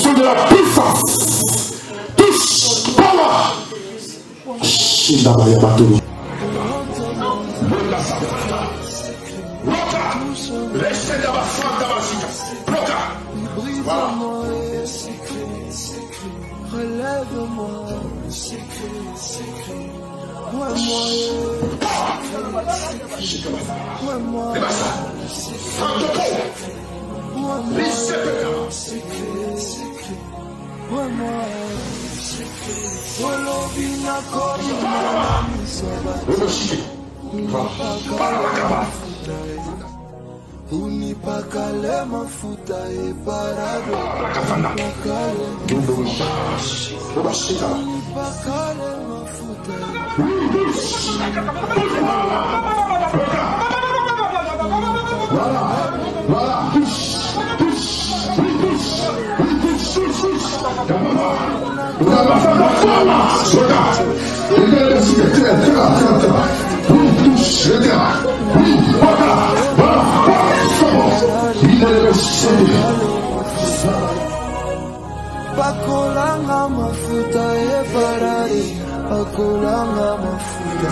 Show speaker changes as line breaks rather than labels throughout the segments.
fonction de la puissance. Touche, power. Voilà.
Relève-moi, unipakale mafuta eparado, unipakale mafuta. Pakolanga mafuta eparari, pakolanga mafuta.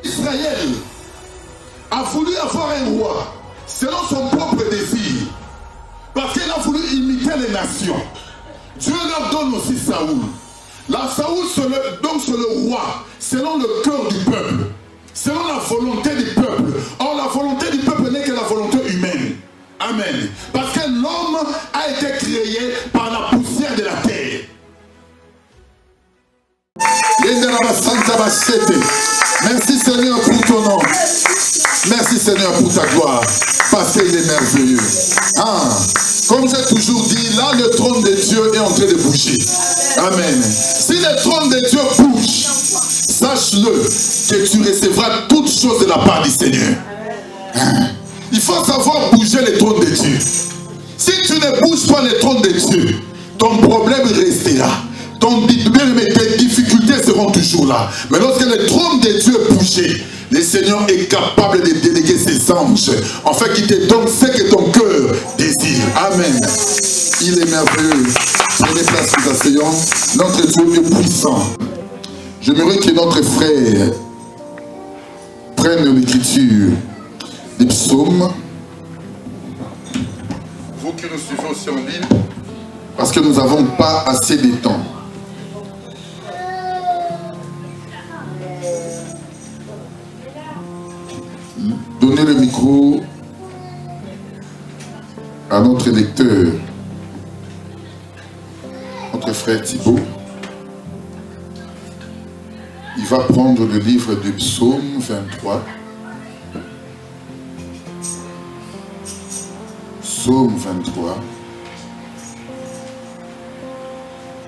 Israël a voulu avoir un roi selon son propre désir, parce qu'il a voulu imiter les nations. Dieu leur donne aussi Saoul. La Saoul donc c'est le roi selon le cœur du peuple, selon la volonté du peuple. Or la volonté du peuple n'est que la volonté humaine. Amen. Parce que l'homme a été créé par la poussière de la terre. Merci Seigneur pour ton nom. Merci Seigneur pour ta gloire. Parce qu'il est merveilleux. Comme j'ai toujours dit, là le trône de Dieu est en train de bouger. Amen. Si le trône de Dieu bouge, sache-le que tu recevras toutes choses de la part du Seigneur. Il faut savoir bouger le trône de Dieu. Si tu ne bouges pas le trône de Dieu, ton problème restera. Tes difficultés seront toujours là. Mais lorsque le trône de Dieu est bougé, le Seigneur est capable de déléguer ses anges, en fait qu'il te donne ce que ton cœur désire. Amen. Il est merveilleux. Prenez place, nous asseyons. Notre Dieu est puissant. J'aimerais que notre frère prenne l'écriture des psaumes. Vous qui nous suivez aussi en ligne, parce que nous n'avons pas assez de temps. Donnez le micro à notre lecteur, notre frère Thibaut. Il va prendre le livre du psaume 23. Psaume 23.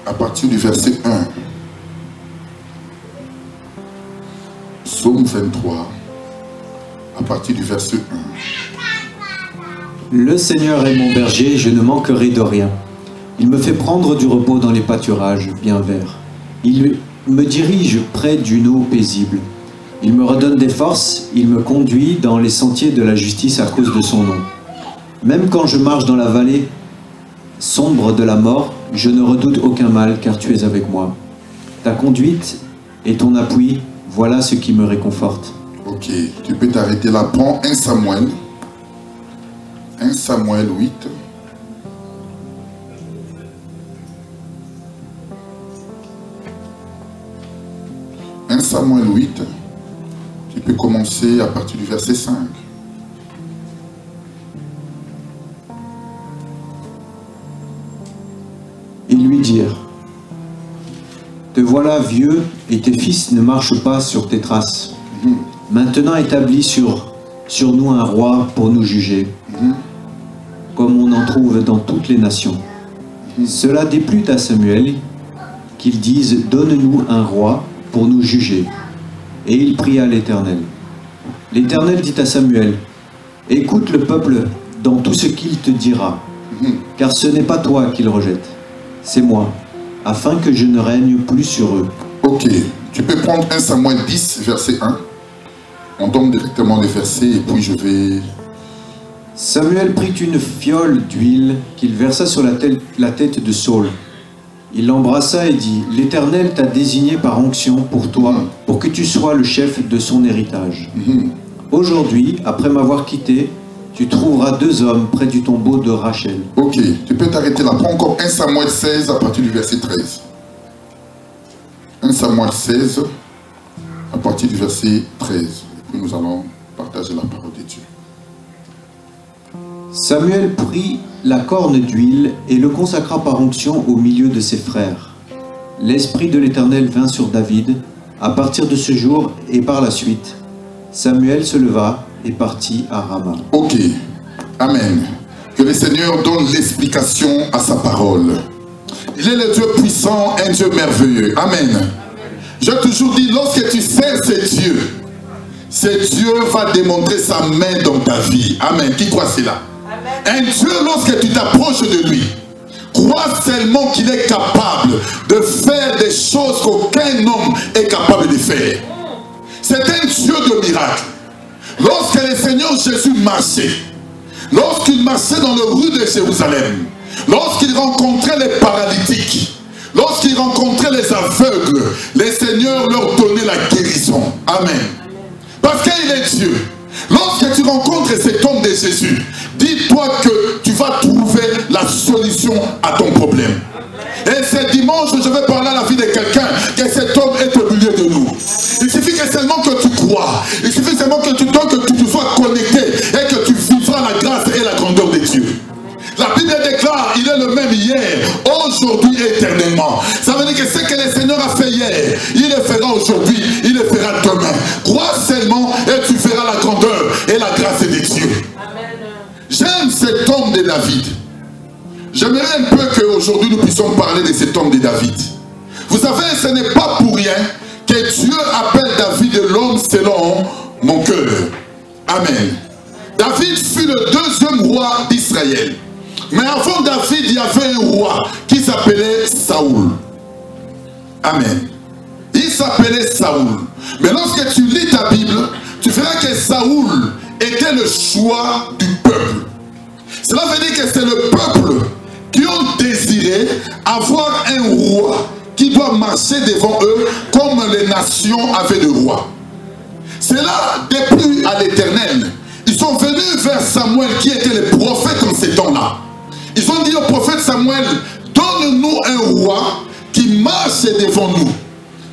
À partir du verset 1. Psaume 23. À partir du verset 1.
Le Seigneur est mon berger, je ne manquerai de rien. Il me fait prendre du repos dans les pâturages bien verts. Il me dirige près d'une eau paisible. Il me redonne des forces, il me conduit dans les sentiers de la justice à cause de son nom. Même quand je marche dans la vallée sombre de la mort, je ne redoute aucun mal, car tu es avec moi. Ta conduite et ton appui, voilà ce qui me réconforte.
Ok, tu peux t'arrêter là. Prends 1 Samuel. 1 Samuel 8. Samuel 8, tu peux commencer à partir du verset 5.
Ils lui dirent: te voilà vieux et tes fils ne marchent pas sur tes traces. Maintenant établis sur nous un roi pour nous juger, comme on en trouve dans toutes les nations. Cela déplut à Samuel qu'il dise: donne-nous un roi pour nous juger. Et il pria l'Éternel. L'Éternel dit à Samuel: écoute le peuple dans tout ce qu'il te dira. Car ce n'est pas toi qu'il rejette, c'est moi, afin que je ne règne plus sur eux.
Ok, tu peux prendre 1 Samuel 10, verset 1. On donne directement les versets et puis je vais...
Samuel prit une fiole d'huile qu'il versa sur la tête de Saul. Il l'embrassa et dit, « L'Éternel t'a désigné par onction pour toi, pour que tu sois le chef de son héritage. Aujourd'hui, après m'avoir quitté, tu trouveras 2 hommes près du tombeau de Rachel. »
Ok, tu peux t'arrêter là. Prends encore 1 Samuel 16 à partir du verset 13. 1 Samuel 16 à partir du verset 13. Et puis nous allons partager la parole de Dieu.
Samuel prit la corne d'huile et le consacra par onction au milieu de ses frères. L'Esprit de l'Éternel vint sur David à partir de ce jour et par la suite. Samuel se leva et partit à Rama.
Ok, Amen. Que le Seigneur donne l'explication à sa parole. Il est le Dieu puissant, un Dieu merveilleux. Amen. J'ai toujours dit, lorsque tu sers ce Dieu va démontrer sa main dans ta vie. Amen. Qui croit cela? Un Dieu, lorsque tu t'approches de lui, crois seulement qu'il est capable de faire des choses qu'aucun homme est capable de faire. C'est un Dieu de miracles. Lorsque le Seigneur Jésus marchait, lorsqu'il marchait dans les rues de Jérusalem, lorsqu'il rencontrait les paralytiques, lorsqu'il rencontrait les aveugles, le Seigneur leur donnait la guérison. Amen. Parce qu'il est Dieu. Lorsque tu rencontres cet homme de Jésus, dis-toi que tu vas trouver la solution à ton problème. Et ce dimanche, je vais parler à la vie de quelqu'un, que cet homme est au milieu de nous. Il suffit que seulement que tu crois, il suffit seulement que tu sois connecté et que tu vivras la grâce et la grandeur de Dieu. La Bible déclare, il est le même hier, aujourd'hui et éternellement. Ça veut dire que ce que le Seigneur a fait hier, il le fera aujourd'hui, il le fera demain. Crois seulement et tu verras la grandeur et la grâce de Dieu. J'aime cet homme de David. J'aimerais un peu qu'aujourd'hui nous puissions parler de cet homme de David. Vous savez, ce n'est pas pour rien que Dieu appelle David l'homme selon mon cœur. Amen. David fut le 2e roi d'Israël. Mais avant David, il y avait un roi qui s'appelait Saoul. Amen. Il s'appelait Saoul. Mais lorsque tu lis ta Bible, tu verras que Saoul était le choix du peuple. Cela veut dire que c'est le peuple qui ont désiré avoir un roi qui doit marcher devant eux comme les nations avaient de rois. C'est là, depuis à l'Éternel, ils sont venus vers Samuel qui était le prophète en ces temps-là. Ils ont dit au prophète Samuel, donne-nous un roi qui marche devant nous.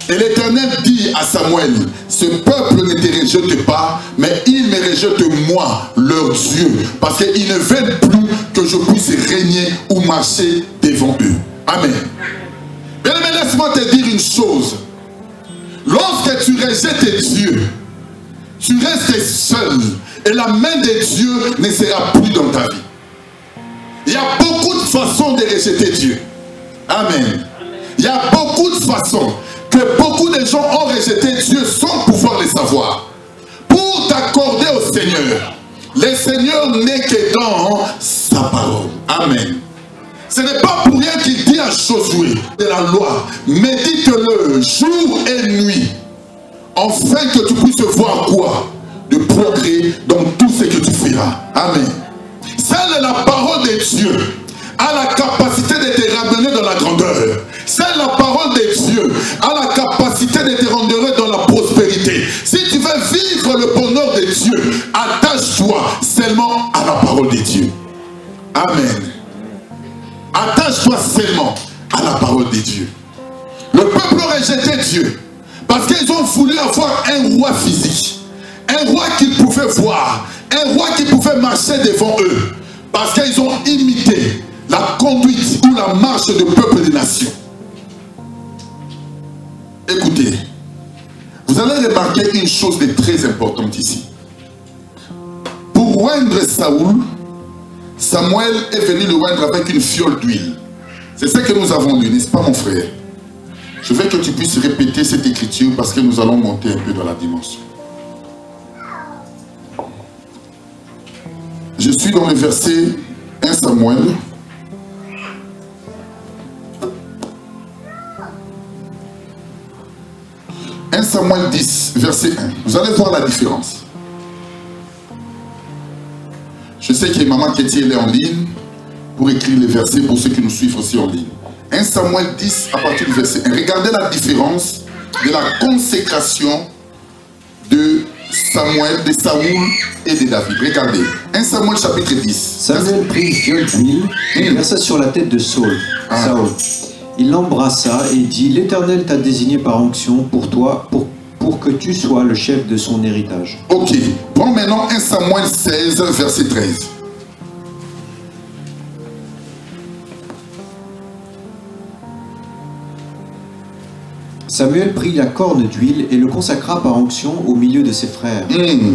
Et l'Éternel dit à Samuel, ce peuple ne te rejette pas, mais il me rejette moi, leur Dieu, parce qu'ils ne veulent plus que je puisse régner ou marcher devant eux. Amen. Bien, mais laisse-moi te dire une chose. Lorsque tu rejettes Dieu, tu restes seul et la main de Dieu ne sera plus dans ta vie. Il y a beaucoup de façons de rejeter Dieu. Amen. Il y a beaucoup de façons que beaucoup de gens ont rejeté Dieu sans pouvoir le savoir. Pour t'accorder au Seigneur, le Seigneur n'est que dans sa parole. Amen. Ce n'est pas pour rien qu'il dit à Josué de la loi, médite-le jour et nuit, afin que tu puisses voir quoi? De progrès dans tout ce que tu feras. Amen. Seule la parole de Dieu a la capacité de te ramener dans la grandeur. Seule la parole de Dieu a la capacité de te rendre dans la prospérité. Si tu veux vivre le bonheur de Dieu, attache-toi seulement à la parole de Dieu. Amen. Attache-toi seulement à la parole de Dieu. Le peuple a rejeté Dieu parce qu'ils ont voulu avoir un roi physique. Un roi qu'ils pouvaient voir, un roi qui pouvait marcher devant eux, parce qu'ils ont imité la conduite ou la marche du peuple des nations. Écoutez, vous allez remarquer une chose de très importante ici. Pour oindre Saoul, Samuel est venu le oindre avec une fiole d'huile. C'est ce que nous avons lu, n'est-ce pas mon frère? Je veux que tu puisses répéter cette écriture parce que nous allons monter un peu dans la dimension. Je suis dans le verset 1 Samuel. Samuel 10, verset 1. Vous allez voir la différence. Je sais que Maman Kéti est en ligne pour écrire les versets pour ceux qui nous suivent aussi en ligne. 1 Samuel 10 à partir du verset 1. Regardez la différence de la consécration de Samuel, de Saoul et de David. Regardez. 1 Samuel chapitre 10.
Samuel prit une fiole d'huile et versa sur la tête de Saul. Saul. Il l'embrassa et dit: L'Éternel t'a désigné par onction pour toi, pour que tu sois le chef de son héritage.
Ok. Prends maintenant 1 Samuel 16, verset 13.
Samuel prit la corne d'huile et le consacra par onction au milieu de ses frères.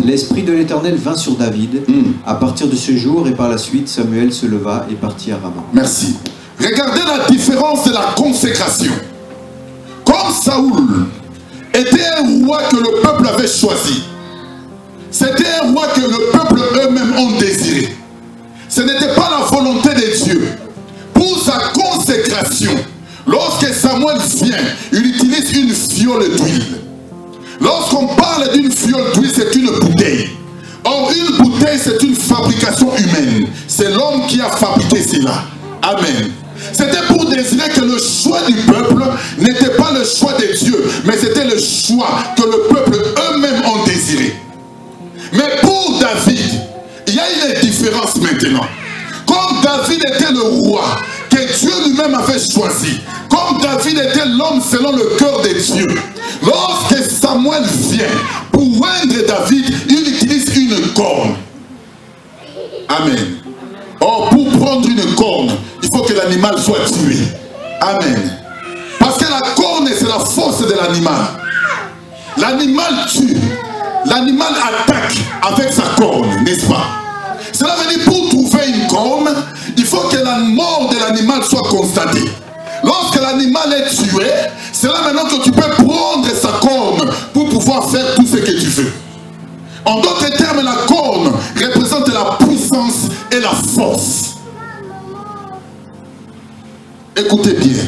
L'Esprit de l'Éternel vint sur David. À partir de ce jour et par la suite, Samuel se leva et partit à Rama.
Merci. Regardez la différence de la consécration. Comme Saoul était un roi que le peuple avait choisi, c'était un roi que le peuple eux-mêmes ont désiré. Ce n'était pas la volonté de Dieu. Pour sa consécration, lorsque Samuel vient, il utilise une fiole d'huile. Lorsqu'on parle d'une fiole d'huile, c'est une bouteille. Or, une bouteille, c'est une fabrication humaine. C'est l'homme qui a fabriqué cela. Amen. C'était pour désirer que le choix du peuple n'était pas le choix de Dieu, mais c'était le choix que le peuple eux-mêmes ont désiré. Mais pour David, il y a une différence maintenant. Comme David était le roi que Dieu lui-même avait choisi, comme David était l'homme selon le cœur de Dieu, lorsque Samuel vient pour oindre David, il utilise une corne. Amen. Or, pour prendre une corne, il faut que l'animal soit tué. Amen. Parce que la corne, c'est la force de l'animal. L'animal tue. L'animal attaque avec sa corne, n'est-ce pas? Cela veut dire, pour trouver une corne, il faut que la mort de l'animal soit constatée. Lorsque l'animal est tué, c'est là maintenant que tu peux prendre sa corne pour pouvoir faire tout ce que tu veux. En d'autres termes, la corne représente la puissance et la force. Écoutez bien.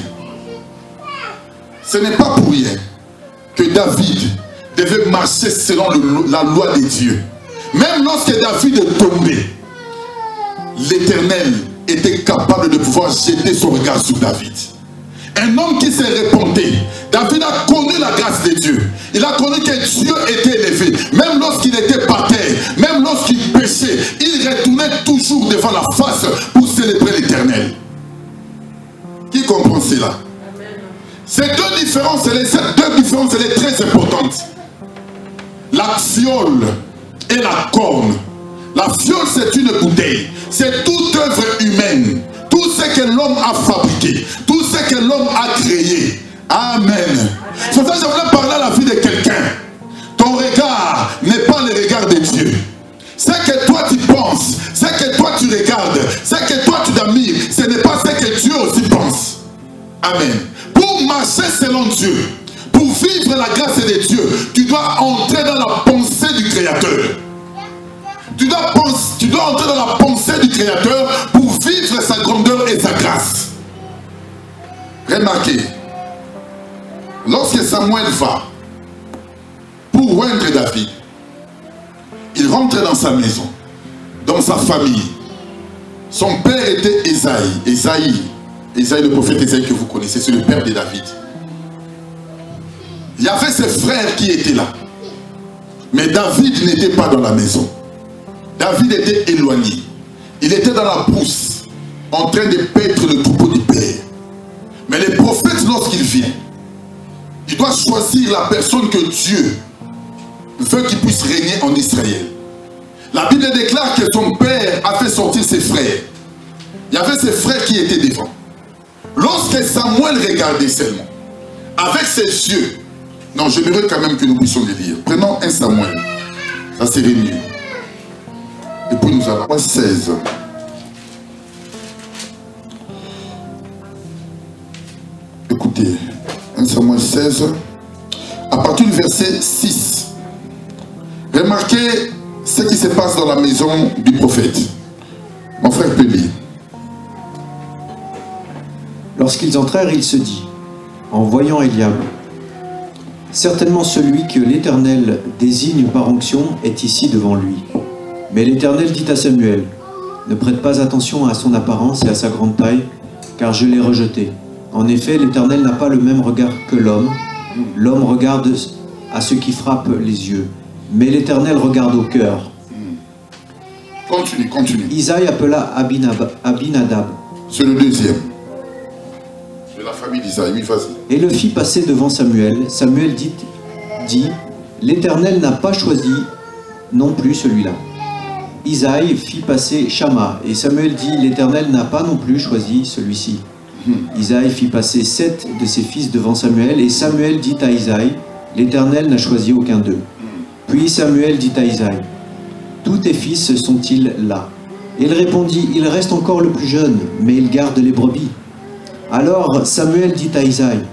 Ce n'est pas pour rien que David devait marcher selon la loi de Dieu. Même lorsque David est tombé, l'Éternel était capable de pouvoir jeter son regard sur David. Un homme qui s'est répandu. David a connu la grâce de Dieu. Il a connu que Dieu était élevé. Même lorsqu'il était par terre, même lorsqu'il péchait, il retournait toujours devant la face pour célébrer l'Éternel. Qui comprend cela? Ces deux différences, elles sont très importantes. La fiole et la corne. La fiole, c'est une bouteille. C'est toute œuvre humaine. Tout ce que l'homme a fabriqué, tout ce que l'homme a créé. Amen. C'est pour ça que je voulais parler à la vie de quelqu'un. Ton regard n'est pas le regard de Dieu. Ce que toi tu penses, ce que toi tu regardes, ce que toi tu admires, ce n'est pas ce que Dieu aussi pense. Amen. Pour marcher selon Dieu, pour vivre la grâce de Dieu, tu dois entrer dans la pensée du Créateur. Tu dois entrer dans la pensée du Créateur pour vivre sa grandeur et sa grâce. Remarquez, lorsque Samuel va pour oindre David, il rentre dans sa maison, dans sa famille. Son père était Esaïe. Esaïe, le prophète Esaïe que vous connaissez, c'est le père de David. Il y avait ses frères qui étaient là. Mais David n'était pas dans la maison. David était éloigné. Il était dans la brousse, en train de paître le troupeau du père. Mais le prophète, lorsqu'il vient, il doit choisir la personne que Dieu veut qu'il puisse régner en Israël. La Bible déclare que son père a fait sortir ses frères. Il y avait ses frères qui étaient devant. Lorsque Samuel regardait seulement, avec ses yeux, non, j'aimerais quand même que nous puissions les lire. Prenons 1 Samuel, ça serait mieux. Et puis nous allons 16. Écoutez, 1 Samuel 16, à partir du verset 6. Remarquez ce qui se passe dans la maison du prophète. frère peut lire.
Lorsqu'ils entrèrent, il se dit, en voyant Eliab, certainement celui que l'Éternel désigne par onction est ici devant lui. Mais l'Éternel dit à Samuel, ne prête pas attention à son apparence et à sa grande taille, car je l'ai rejeté. En effet, l'Éternel n'a pas le même regard que l'homme. L'homme regarde à ce qui frappe les yeux, mais l'Éternel regarde au cœur.
Continue, continue.
Isaïe appela Abinadab.
C'est le deuxième. De la famille d'Isaïe, oui, vas-y.
Et le fit passer devant Samuel. Samuel dit, l'Éternel n'a pas choisi non plus celui-là. Isaïe fit passer Shama, et Samuel dit, l'Éternel n'a pas non plus choisi celui-ci. Isaïe fit passer 7 de ses fils devant Samuel, et Samuel dit à Isaïe, l'Éternel n'a choisi aucun d'eux. Puis Samuel dit à Isaïe, tous tes fils sont-ils là? Et il répondit, il reste encore le plus jeune, mais il garde les brebis. Alors Samuel dit à Isaïe,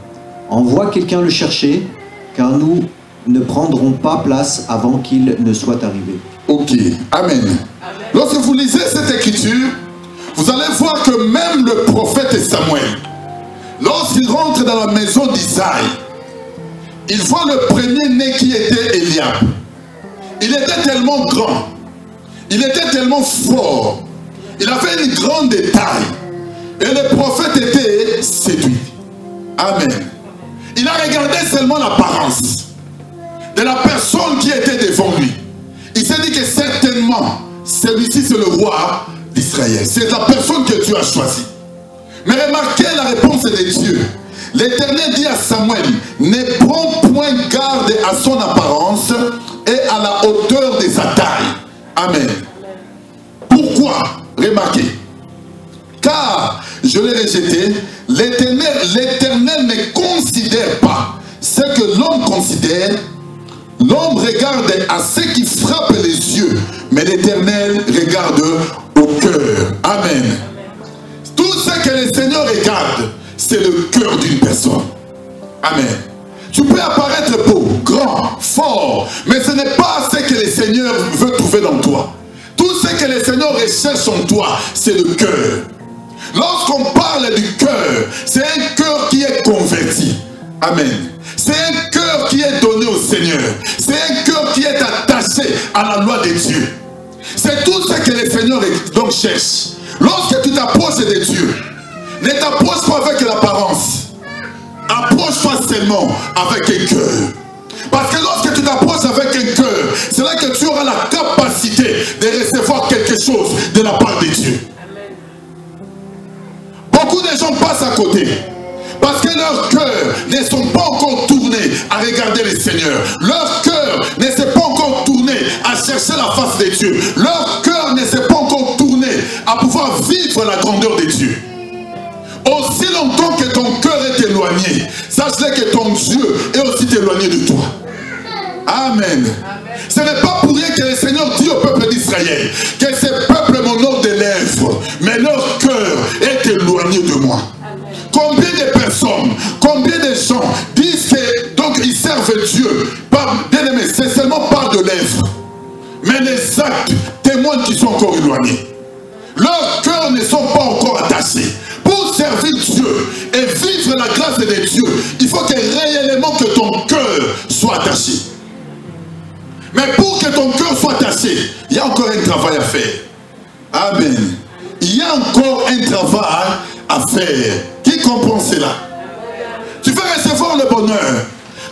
envoie quelqu'un le chercher, car nous ne prendrons pas place avant qu'il ne soit arrivé.
Ok, Amen. Amen. Lorsque vous lisez cette écriture, vous allez voir que même le prophète Samuel, lorsqu'il rentre dans la maison d'Isaïe, il voit le premier-né qui était Eliab. Il était tellement grand, il était tellement fort, il avait une grande taille, et le prophète était séduit. Amen. Il a regardé seulement l'apparence de la personne qui était devant lui. Il s'est dit que certainement, celui-ci c'est le roi d'Israël. C'est la personne que Dieu a choisie. Mais remarquez la réponse de Dieu. L'Éternel dit à Samuel, ne prends point garde à son apparence et à la hauteur de sa taille. Amen. Pourquoi? Remarquez. Car je l'ai rejeté, l'Éternel ne considère pas ce que l'homme considère. L'homme regarde à ce qui frappe les yeux, mais l'Éternel regarde au cœur. Amen. Tout ce que le Seigneur regarde, c'est le cœur d'une personne. Amen. Tu peux apparaître beau, grand, fort, mais ce n'est pas ce que le Seigneur veut trouver dans toi. Tout ce que le Seigneur recherche en toi, c'est le cœur. Lorsqu'on parle du cœur, c'est un cœur qui est converti. Amen. C'est un cœur qui est donné au Seigneur. C'est un cœur qui est attaché à la loi de Dieu. C'est tout ce que le Seigneur donc cherche. Lorsque tu t'approches de Dieu, ne t'approche pas avec l'apparence. Approche-toi seulement avec un cœur. Parce que lorsque tu t'approches avec un cœur, c'est là que tu auras la capacité de recevoir quelque chose de la part de Dieu. Beaucoup de gens passent à côté. Parce que leurs cœurs ne sont pas encore tournés à regarder le Seigneur. Leur cœur ne s'est pas encore tourné à chercher la face de Dieu. Leur cœur ne s'est pas encore tourné à pouvoir vivre la grandeur de Dieu. Aussi longtemps que ton cœur est éloigné, sache-le que ton Dieu est aussi éloigné de toi. Amen. Ce n'est pas pour rien que le Seigneur dit au peuple d'Israël que ce peuple m'honore des lèvres, mais leur cœur est éloigné de moi. Combien de personnes, combien de gens disent que donc ils servent Dieu, bien aimé, c'est seulement par de lèvres, mais les actes témoignent qu'ils sont encore éloignés. Leurs cœurs ne sont pas encore attachés. Pour servir Dieu et vivre la grâce de Dieu, il faut que réellement que ton cœur soit attaché. Mais pour que ton cœur soit attaché, il y a encore un travail à faire. Amen. Il y a encore un travail à faire. Qui comprend cela? Tu veux recevoir le bonheur.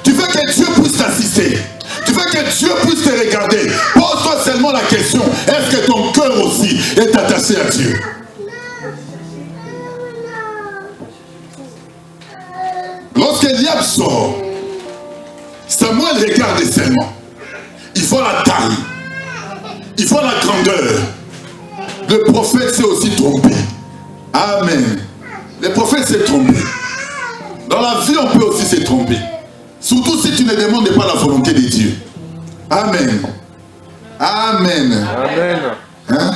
Tu veux que Dieu puisse t'assister. Tu veux que Dieu puisse te regarder. Pose-toi seulement la question, est-ce que ton cœur aussi est attaché à Dieu? Lorsqu'Eliab sort, Samuel regarde seulement. Il faut la taille. Il faut la grandeur. Le prophète s'est aussi trompé. Amen. Le prophète s'est trompé. Dans la vie, on peut aussi se tromper. Surtout si tu ne demandes pas la volonté de Dieu. Amen. Amen.
Amen.
Hein?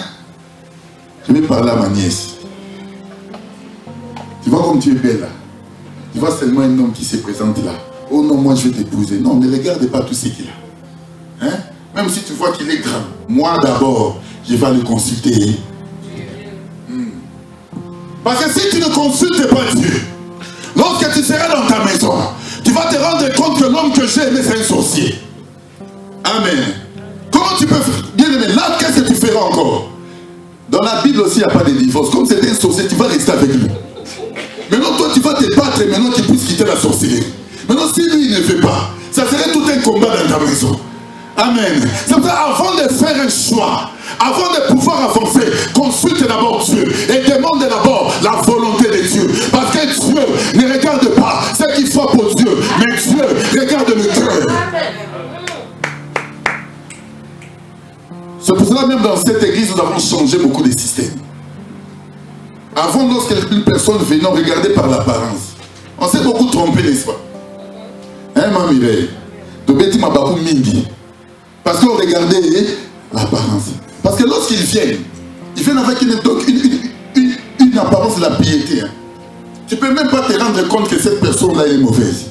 Je vais parler à ma nièce. Tu vois comme tu es belle là. Tu vois seulement un homme qui se présente là. Oh non, moi je vais t'épouser. Non, ne regarde pas tout ce qu'il a. Hein? Même si tu vois qu'il est grand. Moi d'abord, je vais le consulter Parce que si tu ne consultes pas Dieu, lorsque tu seras dans ta maison, tu vas te rendre compte que l'homme que j'ai aimé, c'est un sorcier. Amen. Comment tu peux faire? Bien aimé, là, qu'est-ce que tu feras encore? Dans la Bible aussi, il n'y a pas de divorce. Comme c'est un sorcier, tu vas rester avec lui. Maintenant, toi, tu vas te battre maintenant qu'il puisse quitter la sorcellerie. Maintenant, si lui, il ne fait pas, ça serait tout un combat dans ta maison. Amen. C'est pour ça, avant de faire un choix, avant de pouvoir avancer, consulte d'abord Dieu et demande d'abord la volonté de Dieu. Parce que Dieu ne regarde pas ce qu'il faut pour Dieu, mais Dieu regarde le cœur. C'est pour cela même dans cette église, nous avons changé beaucoup de systèmes. Avant, lorsqu'une personne venait, on regardait par l'apparence. On s'est beaucoup trompé, n'est-ce pas? Hein, mamie? Parce qu'on regardait l'apparence. Parce que lorsqu'ils viennent avec une apparence de la piété. Hein. Tu ne peux même pas te rendre compte que cette personne-là est mauvaise.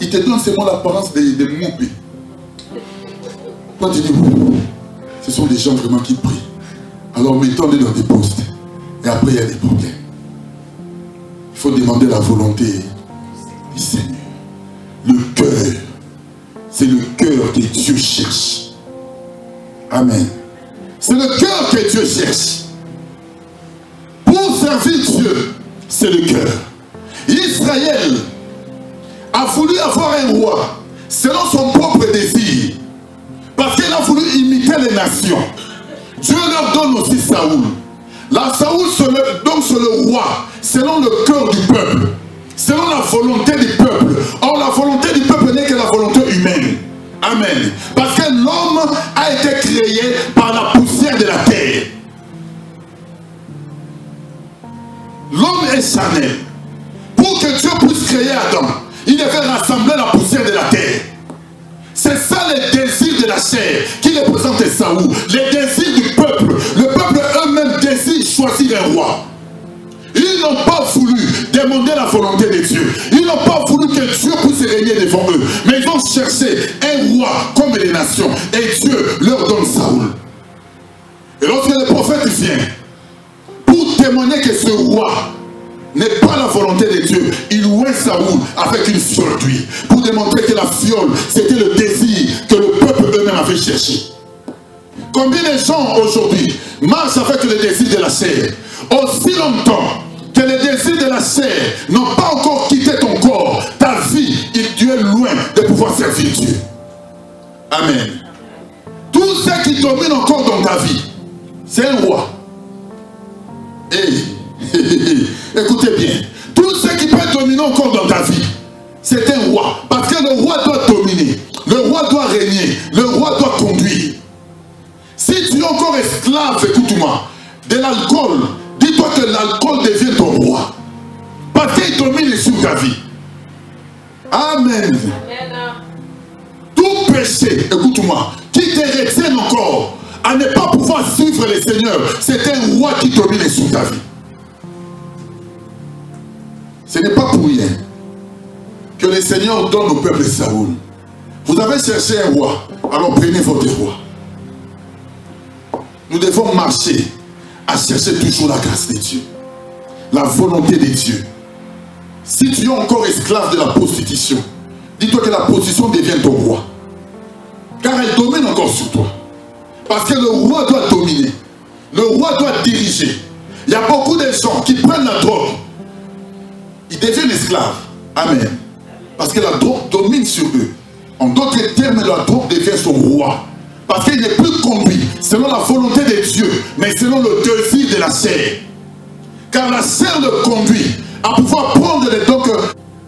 Il te donne seulement l'apparence de moupé. Toi, tu dis, ce sont des gens vraiment qui prient. Alors mettons-les dans des postes. Et après, il y a des problèmes. Il faut demander la volonté du Seigneur. Le cœur. C'est le cœur que Dieu cherche. Amen. C'est le cœur que Dieu cherche. Pour servir Dieu, c'est le cœur. Israël a voulu avoir un roi selon son propre désir. Parce qu'il a voulu imiter les nations. Dieu leur donne aussi Saoul. La Saoul donc c'est le roi selon le cœur du peuple. Selon la volonté du peuple. Or la volonté du peuple n'est que la volonté humaine. Amen. Parce que l'homme a été créé par la poussière de la terre. L'homme est charnel. Pour que Dieu puisse créer Adam, il devait rassembler la poussière de la terre. C'est ça le désir de la chair qui représente Saoul. Les désirs du peuple. Le peuple eux-mêmes désire choisir un roi. Ils n'ont pas voulu demander la volonté de Dieu. Ils n'ont pas voulu que Dieu puisse régner devant eux. Mais ils ont cherché un roi comme les nations. Et Dieu leur donne Saoul. Et lorsque le prophète vient, pour témoigner que ce roi n'est pas la volonté de Dieu, il ouvre Saoul avec une fiole d'huile. Pour démontrer que la fiole, c'était le désir que le peuple eux-mêmes avait cherché. Combien de gens aujourd'hui marchent avec le désir de la chair? Aussi longtemps que les désirs de la chair n'ont pas encore quitté ton corps, ta vie, tu es loin de pouvoir servir Dieu. Amen. Tout ce qui domine encore dans ta vie, c'est un roi. Écoutez bien, tout ce qui peut dominer encore dans ta vie, c'est un roi. Parce que le roi doit dominer, le roi doit régner, le roi doit conduire. Si tu es encore esclave, écoute-moi, de l'alcool, dis-toi que l'alcool devient ton roi. Parce qu'il domine sur ta vie. Amen. Tout péché, écoute-moi, qui te retienne encore à ne pas pouvoir suivre le Seigneur, c'est un roi qui domine sur ta vie. Ce n'est pas pour rien que le Seigneur donne au peuple Saoul. Vous avez cherché un roi, alors prenez votre roi. Nous devons marcher à chercher toujours la grâce de Dieu, la volonté de Dieu. Si tu es encore esclave de la prostitution, dis-toi que la prostitution devient ton roi. Car elle domine encore sur toi. Parce que le roi doit dominer. Le roi doit diriger. Il y a beaucoup de gens qui prennent la drogue. Ils deviennent esclaves. Amen. Parce que la drogue domine sur eux. En d'autres termes, la drogue devient son roi. Parce qu'il n'est plus conduit selon la volonté de Dieu, mais selon le désir de la chair. Car la chair le conduit à pouvoir prendre les dons que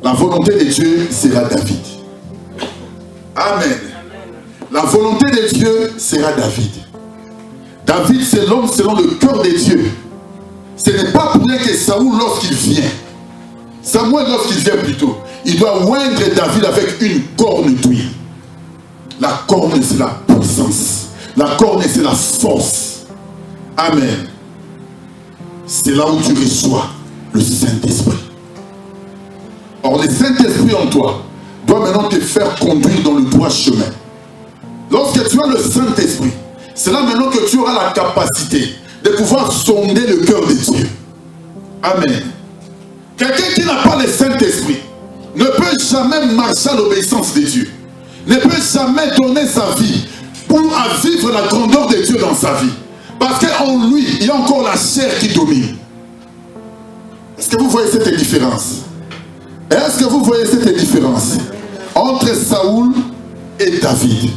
la volonté de Dieu sera David. Amen. La volonté de Dieu sera David. David, c'est l'homme selon le cœur de Dieu. Ce n'est pas pour rien que Saoul, lorsqu'il vient, Samuel, lorsqu'il vient plutôt, il doit oindre David avec une corne d'huile. La corne, c'est la puissance. La corne, c'est la force. Amen. C'est là où tu reçois le Saint-Esprit. Or, le Saint-Esprit en toi doit maintenant te faire conduire dans le droit chemin. Lorsque tu as le Saint-Esprit, c'est là maintenant que tu auras la capacité de pouvoir sonder le cœur de Dieu. Amen. Quelqu'un qui n'a pas le Saint-Esprit ne peut jamais marcher à l'obéissance de Dieu. Ne peut jamais donner sa vie pour vivre la grandeur de Dieu dans sa vie. Parce qu'en lui, il y a encore la chair qui domine. Est-ce que vous voyez cette différence? Est-ce que vous voyez cette différence entre Saoul et David?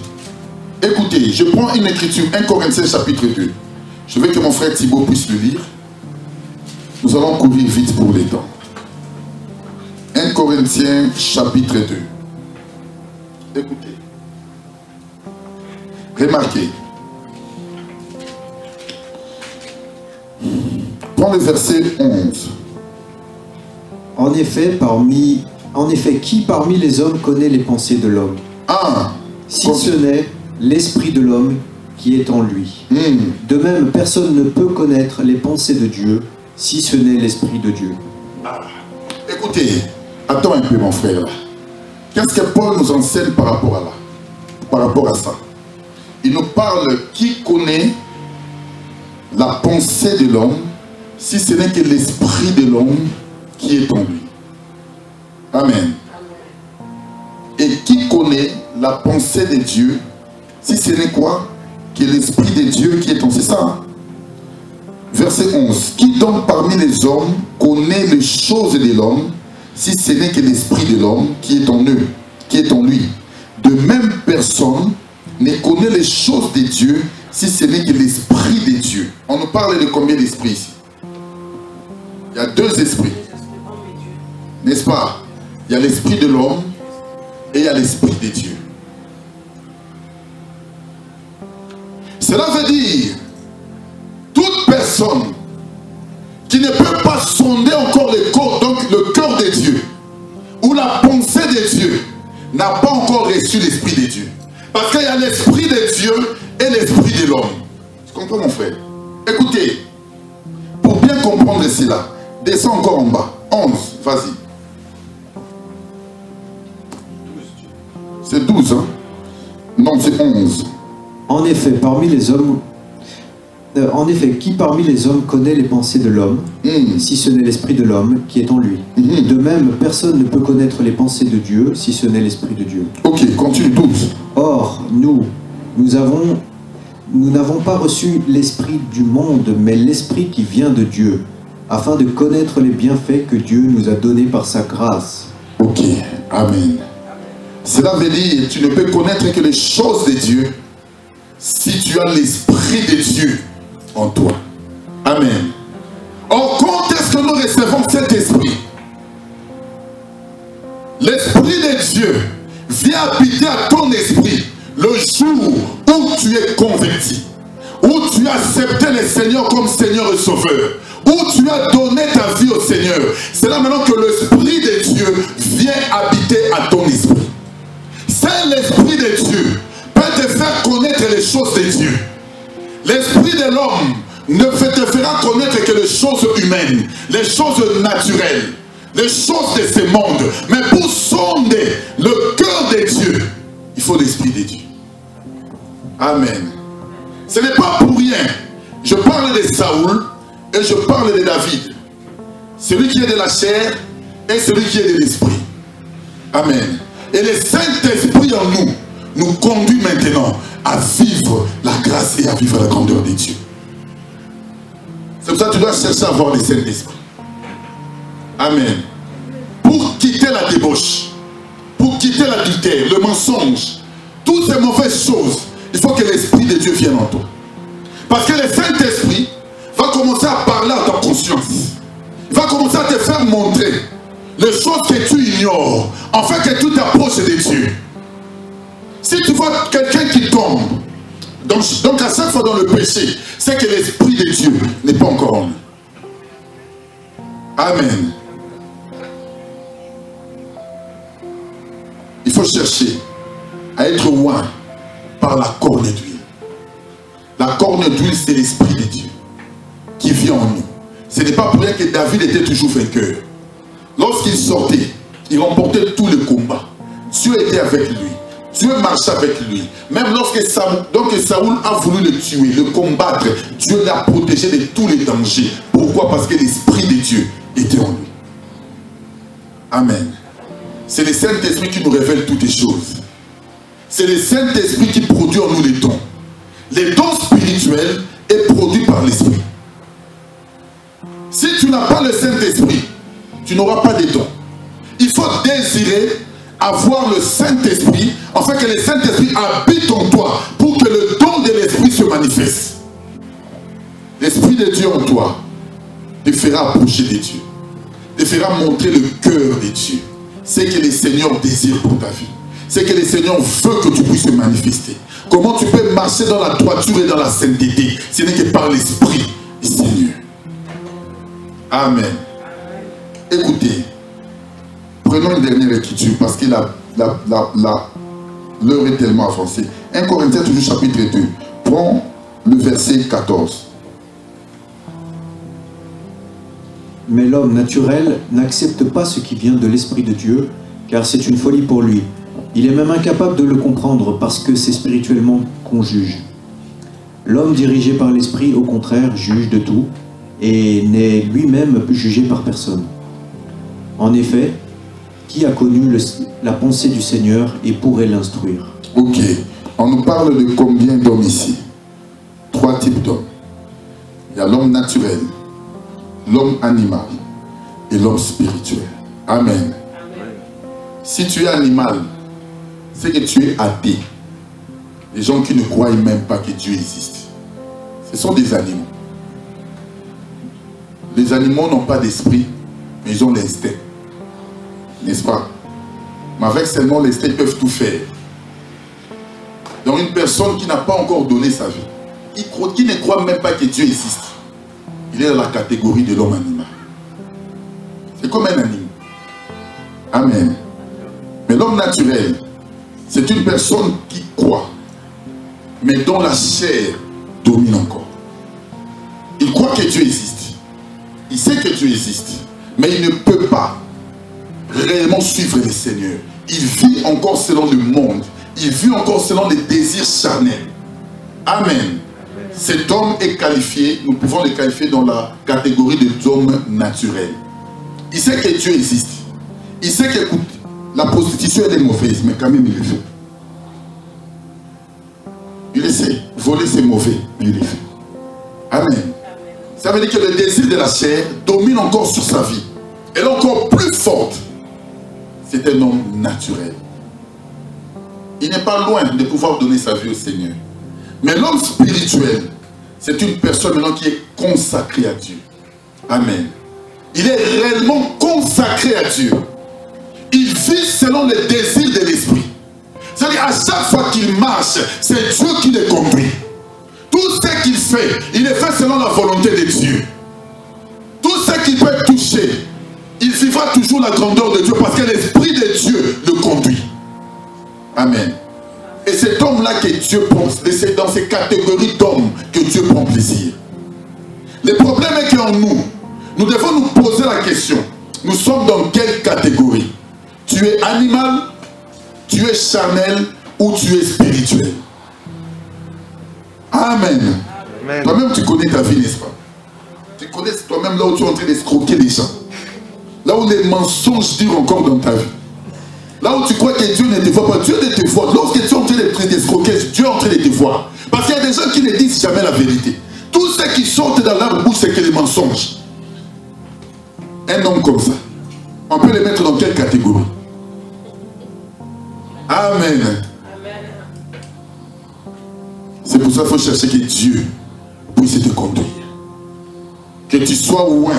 Écoutez, je prends une écriture, 1 Corinthiens chapitre 2. Je veux que mon frère Thibaut puisse le lire. Nous allons courir vite pour les temps. 1 Corinthiens chapitre 2. Écoutez. Remarquez. Prends le verset 11.
En effet, qui parmi les hommes connaît les pensées de l'homme? Si ce n'est l'esprit de l'homme qui est en lui. De même, personne ne peut connaître les pensées de Dieu si ce n'est l'esprit de Dieu.
Écoutez, attends un peu mon frère. Qu'est-ce que Paul nous enseigne par rapport à ça? Il nous parle qui connaît la pensée de l'homme si ce n'est que l'esprit de l'homme qui est en lui. Amen. Et qui connaît la pensée de Dieu si ce n'est quoi? Que l'esprit de Dieu qui est en lui. C'est ça, hein? Verset 11. Qui donc parmi les hommes connaît les choses de l'homme si ce n'est que l'esprit de l'homme qui est en eux, qui est en lui? De même personne ne connaît les choses de Dieu si ce n'est que l'esprit de Dieu. On nous parle de combien d'esprits ici? Il y a deux esprits. N'est-ce pas? Il y a l'esprit de l'homme et il y a l'esprit de Dieu. Cela veut dire toute personne qui ne peut pas sonder encore le cœur de Dieu ou la pensée de Dieu n'a pas encore reçu l'esprit de Dieu. Parce qu'il y a l'esprit de Dieu et l'esprit de l'homme. Tu comprends mon frère? Écoutez, pour bien comprendre cela, descends encore en bas. 11, vas-y. C'est 12, hein? Non, c'est 11.
En effet, qui parmi les hommes connaît les pensées de l'homme, si ce n'est l'esprit de l'homme qui est en lui? De même, personne ne peut connaître les pensées de Dieu, si ce n'est l'esprit de Dieu.
Ok, continue, 12.
Or, nous n'avons pas reçu l'esprit du monde, mais l'esprit qui vient de Dieu, afin de connaître les bienfaits que Dieu nous a donnés par sa grâce.
Ok, amen. Cela veut dire, tu ne peux connaître que les choses de Dieu si tu as l'esprit de Dieu en toi. Amen. Or, quand est-ce que nous recevons cet esprit? L'esprit de Dieu vient habiter à ton esprit le jour où tu es converti, où tu as accepté le Seigneur comme Seigneur et Sauveur, où tu as donné ta vie au Seigneur. C'est là maintenant que l'esprit de Dieu vient habiter à ton esprit. C'est l'esprit de Dieu peut te faire connaître les choses de Dieu. L'esprit de l'homme ne te fera connaître que les choses humaines, les choses naturelles, les choses de ce monde. Mais pour sonder le cœur de Dieu, il faut l'esprit de Dieu. Amen. Ce n'est pas pour rien. Je parle de Saoul et je parle de David. Celui qui est de la chair et celui qui est de l'esprit. Amen. Et le Saint-Esprit en nous nous conduit maintenant à vivre la grâce et à vivre la grandeur de Dieu. C'est pour ça que tu dois chercher à avoir le Saint-Esprit. Amen. Pour quitter la débauche, pour quitter l'adultère, le mensonge, toutes ces mauvaises choses, il faut que l'Esprit de Dieu vienne en toi. Parce que le Saint-Esprit va commencer à parler à ta conscience. Il va commencer à te faire montrer les choses que tu ignores, afin que tu t'approches de Dieu. Si tu vois quelqu'un qui tombe, donc à chaque fois dans le péché, c'est que l'Esprit de Dieu n'est pas encore en lui. Amen. Il faut chercher à être loin par la corne d'huile. La corne d'huile, c'est l'Esprit de Dieu qui vit en nous. Ce n'est pas pour rien que David était toujours vainqueur. Lorsqu'il sortait, il remportait tous les combats. Dieu était avec lui. Dieu marchait avec lui. Même lorsque Saoul a voulu le tuer, le combattre, Dieu l'a protégé de tous les dangers pour Pourquoi? Parce que l'Esprit de Dieu était en lui. Amen. C'est le Saint-Esprit qui nous révèle toutes les choses. C'est le Saint-Esprit qui produit en nous les dons. Les dons spirituels sont produits par l'Esprit. Si tu n'as pas le Saint-Esprit, tu n'auras pas de dons. Il faut désirer avoir le Saint-Esprit, afin que le Saint-Esprit habite en toi, pour que le don de l'Esprit se manifeste. L'Esprit de Dieu en toi te fera approcher de Dieu, te fera montrer le cœur de Dieu. C'est que le Seigneur désire pour ta vie. C'est que le Seigneur veut que tu puisses te manifester. Comment tu peux marcher dans la droiture et dans la sainteté? Ce n'est que par l'Esprit du Seigneur. Amen. Écoutez, prenons une dernière écriture parce que l'heure est tellement avancée. 1 Corinthiens, toujours chapitre 2. Prends le verset 14.
Mais l'homme naturel n'accepte pas ce qui vient de l'Esprit de Dieu, car c'est une folie pour lui. Il est même incapable de le comprendre parce que c'est spirituellement qu'on juge. L'homme dirigé par l'Esprit, au contraire, juge de tout et n'est lui-même jugé par personne. En effet, qui a connu la pensée du Seigneur et pourrait l'instruire?
Ok, on nous parle de combien d'hommes ici? 3 types d'hommes. Il y a l'homme naturel, l'homme animal et l'homme spirituel. Amen. Si tu es animal, c'est que tu es athée. Les gens qui ne croient même pas que Dieu existe. Ce sont des animaux. Les animaux n'ont pas d'esprit, mais ils ont l'instinct. N'est-ce pas? Mais avec seulement l'instinct, ils peuvent tout faire. Donc une personne qui n'a pas encore donné sa vie, qui ne croit même pas que Dieu existe, il est dans la catégorie de l'homme animal. C'est comme un animal. Amen. Mais l'homme naturel, c'est une personne qui croit, mais dont la chair domine encore. Il croit que Dieu existe. Il sait que Dieu existe, mais il ne peut pas réellement suivre le Seigneur. Il vit encore selon le monde. Il vit encore selon les désirs charnels. Amen. Cet homme est qualifié, nous pouvons le qualifier dans la catégorie des hommes naturels. Il sait que Dieu existe. Il sait que la prostitution elle est mauvaise, mais quand même il le fait. Il le sait. Voler c'est mauvais, mais il le fait. Amen. Ça veut dire que le désir de la chair domine encore sur sa vie. Elle est encore plus forte. C'est un homme naturel. Il n'est pas loin de pouvoir donner sa vie au Seigneur. Mais l'homme spirituel, c'est une personne maintenant qui est consacrée à Dieu. Amen. Il est réellement consacré à Dieu. Il vit selon les désirs de l'esprit. C'est-à-dire à chaque fois qu'il marche, c'est Dieu qui le conduit. Tout ce qu'il fait, il le fait selon la volonté de Dieu. Tout ce qu'il peut toucher, il vivra toujours la grandeur de Dieu parce que l'Esprit de Dieu le conduit. Amen. Et cet homme-là que Dieu pense, c'est dans ces catégories d'hommes que Dieu prend plaisir. Le problème est qu'en nous, nous devons nous poser la question. Nous sommes dans quelle catégorie? Tu es animal, tu es charnel ou tu es spirituel? Amen. Toi-même tu connais ta vie, n'est-ce pas? Tu connais toi-même là où tu es en train d'escroquer les gens. Là où les mensonges durent encore dans ta vie. Là où tu crois que Dieu ne te voit pas, Dieu ne te voit. Lorsque tu es en train d'escroquer, Dieu est en train de te voir. Parce qu'il y a des gens qui ne disent jamais la vérité. Tout ce qui sortent dans leur bouche, c'est que les mensonges. Un homme comme ça, on peut le mettre dans quelle catégorie? Amen. C'est pour ça qu'il faut chercher que Dieu puisse te conduire. Que tu sois loin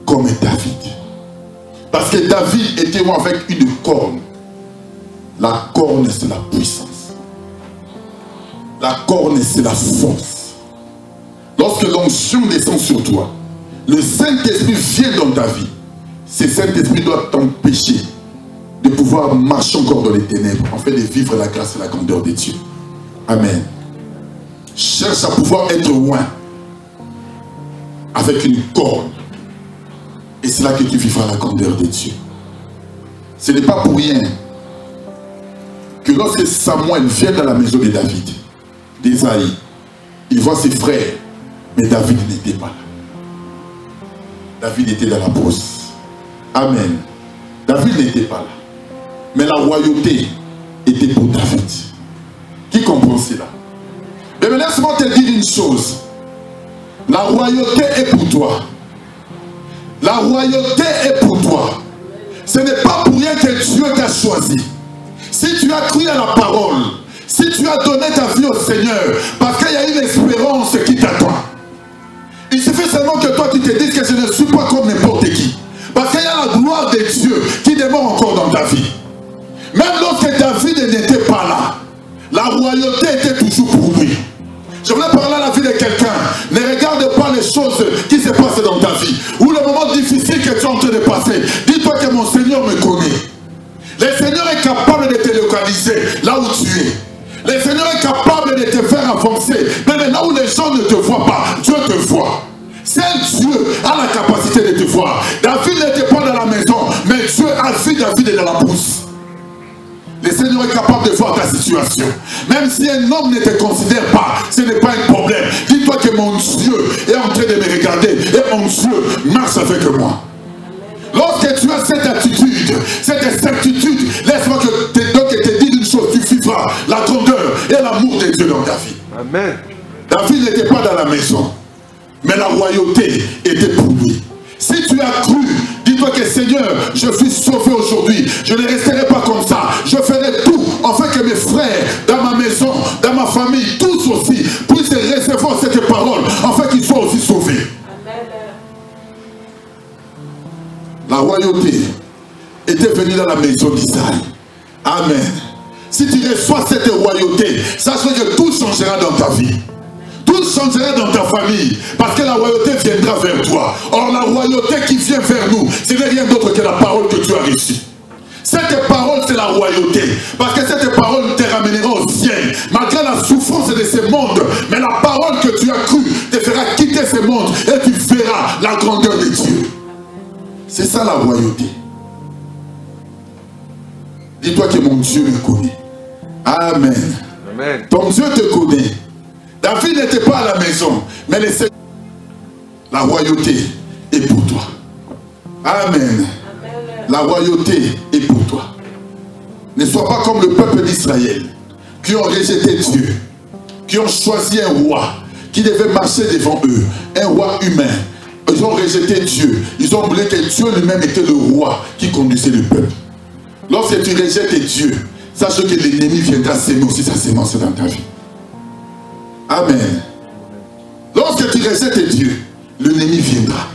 comme David. Parce que David était loin avec une corne. La corne, c'est la puissance. La corne, c'est la force. Lorsque l'onction descend sur toi, le Saint-Esprit vient dans ta vie. Ce Saint-Esprit doit t'empêcher de pouvoir marcher encore dans les ténèbres, en fait de vivre la grâce et la grandeur de Dieu. Amen. Cherche à pouvoir être loin avec une corne. Et c'est là que tu vivras la grandeur de Dieu. Ce n'est pas pour rien que lorsque Samuel vient dans la maison de David, d'Ésaïe, il voit ses frères, mais David n'était pas là. David était dans la brousse. Amen. David n'était pas là. Mais la royauté était pour David. Qui comprend cela? Mais laisse-moi te dire une chose. La royauté est pour toi. La royauté est pour toi. Ce n'est pas pour rien que Dieu t'a choisi. Si tu as cru à la parole, si tu as donné ta vie au Seigneur, parce qu'il y a une espérance qui t'attend. Il suffit seulement que toi tu te dises que je ne suis pas comme n'importe qui. Parce qu'il y a la gloire de Dieu qui demeure encore dans ta vie. Même lorsque David n'était pas là, la royauté était toujours pour lui. Je voulais parler à la vie de quelqu'un. Ne regarde pas les choses qui se passent dans ta vie. Ou le moment difficile que tu es en train de passer. Dis-toi que mon Seigneur me connaît. Le Seigneur est capable de te localiser là où tu es. Le Seigneur est capable de te faire avancer. Mais là où les gens ne te voient pas, Dieu te voit. Seul Dieu a la capacité de te voir. David n'était pas dans la maison, mais Dieu a vu David dans la brousse. Le Seigneur est capable de voir ta situation. Même si un homme ne te considère pas, ce n'est pas un problème. Dis-toi que mon Dieu est en train de me regarder et mon Dieu marche avec moi. Lorsque tu as cette attitude, cette certitude, laisse-moi te dire une chose, tu vivras la grandeur et l'amour de Dieu dans ta vie.
Amen.
David n'était pas dans la maison, mais la royauté était pour lui. Si tu as cru, dis-toi que Seigneur, je suis sauvé aujourd'hui. Je ne resterai pas comme ça. Je ferai tout afin que mes frères, dans ma maison, dans ma famille, tous aussi, puissent recevoir cette parole, afin qu'ils soient aussi sauvés. Amen. La royauté était venue dans la maison d'Israël. Amen. Si tu reçois cette royauté, sache que tout changera dans ta vie. Tout changera dans ta famille, parce que la royauté viendra vers toi. Or la royauté qui vient vers nous, ce n'est rien d'autre que la parole que tu as reçue. Cette parole, c'est la royauté, parce que cette parole te ramènera au ciel, malgré la souffrance de ce monde. Mais la parole que tu as crue te fera quitter ce monde, et tu verras la grandeur de Dieu. C'est ça la royauté. Dis-toi que mon Dieu me connaît. Amen. Amen. Ton Dieu te connaît. David n'était pas à la maison, mais la royauté est pour toi. Amen. La royauté est pour toi. Ne sois pas comme le peuple d'Israël, qui ont rejeté Dieu, qui ont choisi un roi, qui devait marcher devant eux, un roi humain. Ils ont rejeté Dieu. Ils ont oublié que Dieu lui-même était le roi qui conduisait le peuple. Lorsque tu rejettes Dieu, sache que l'ennemi viendra s'aimer aussi sa sémence dans ta vie. Amen. Lorsque tu rejettes Dieu, l'ennemi viendra.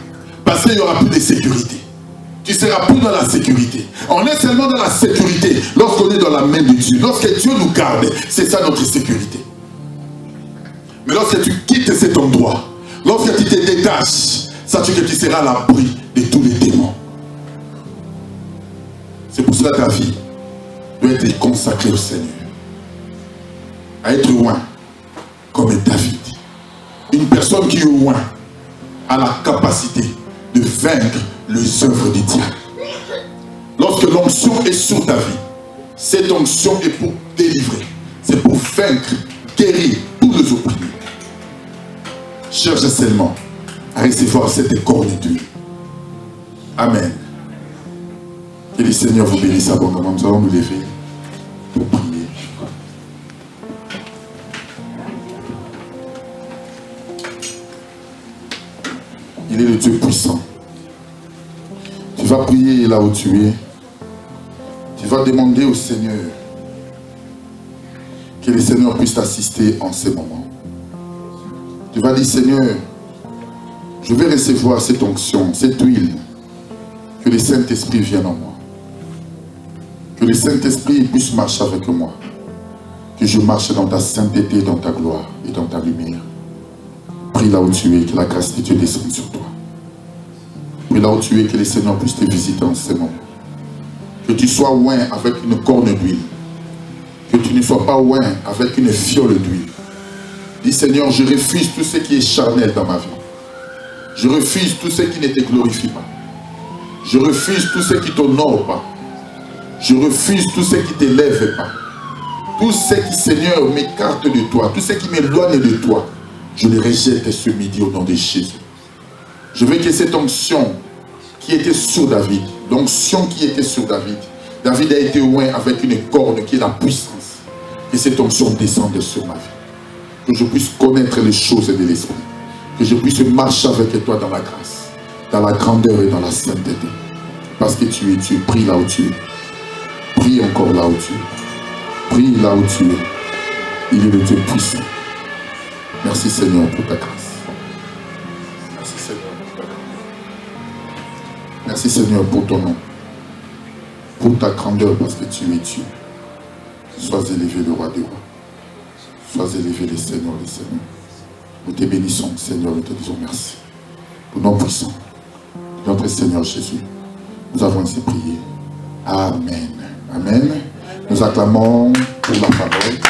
Parce qu'il n'y aura plus de sécurité. Tu ne seras plus dans la sécurité. On est seulement dans la sécurité lorsqu'on est dans la main de Dieu. Lorsque Dieu nous garde, c'est ça notre sécurité. Mais lorsque tu quittes cet endroit, lorsque tu te détaches, sache que tu seras à l'abri de tous les démons. C'est pour cela que ta vie doit être consacrée au Seigneur. À être loin. Comme David. Une personne qui au moins a la capacité de vaincre les œuvres du diable. Lorsque l'onction est sur ta vie, cette onction est pour délivrer. C'est pour vaincre, guérir tous les opprimés. Cherche seulement à recevoir cette corne de Dieu. Amen. Que le Seigneur vous bénisse abondamment. Nous allons nous lever pour prier. Il est le Dieu puissant. Tu vas prier là où tu es. Tu vas demander au Seigneur que le Seigneur puisse t'assister en ces moments. Tu vas dire, Seigneur, je vais recevoir cette onction, cette huile. Que le Saint-Esprit vienne en moi. Que le Saint-Esprit puisse marcher avec moi. Que je marche dans ta sainteté, dans ta gloire et dans ta lumière. Prie là où tu es, que la grâce de Dieu descende sur toi. Prie là où tu es, que le Seigneur puisse te visiter en ce moment. Que tu sois loin avec une corne d'huile. Que tu ne sois pas loin avec une fiole d'huile. Dis Seigneur, je refuse tout ce qui est charnel dans ma vie. Je refuse tout ce qui ne te glorifie pas. Je refuse tout ce qui ne t'honore pas. Je refuse tout ce qui ne t'élève pas. Tout ce qui, Seigneur, m'écarte de toi. Tout ce qui m'éloigne de toi. Je les rejette ce midi au nom de Jésus. Je veux que cette onction qui était sur David, l'onction qui était sur David, David a été loin avec une corne qui est la puissance. Que cette onction descende sur ma vie. Que je puisse connaître les choses de l'esprit. Que je puisse marcher avec toi dans la grâce, dans la grandeur et dans la sainteté. Parce que tu es, prie là où tu es. Prie encore là où tu es. Prie là où tu es. Il est le Dieu puissant. Merci Seigneur pour ta grâce. Merci Seigneur pour ta grâce. Merci Seigneur pour ton nom. Pour ta grandeur parce que tu es Dieu. Sois élevé le roi des rois. Sois élevé le Seigneur des seigneurs. Nous te bénissons Seigneur, nous te disons merci. Pour nom puissant, notre Seigneur Jésus, nous avons ainsi prié. Amen. Amen. Nous acclamons pour la parole.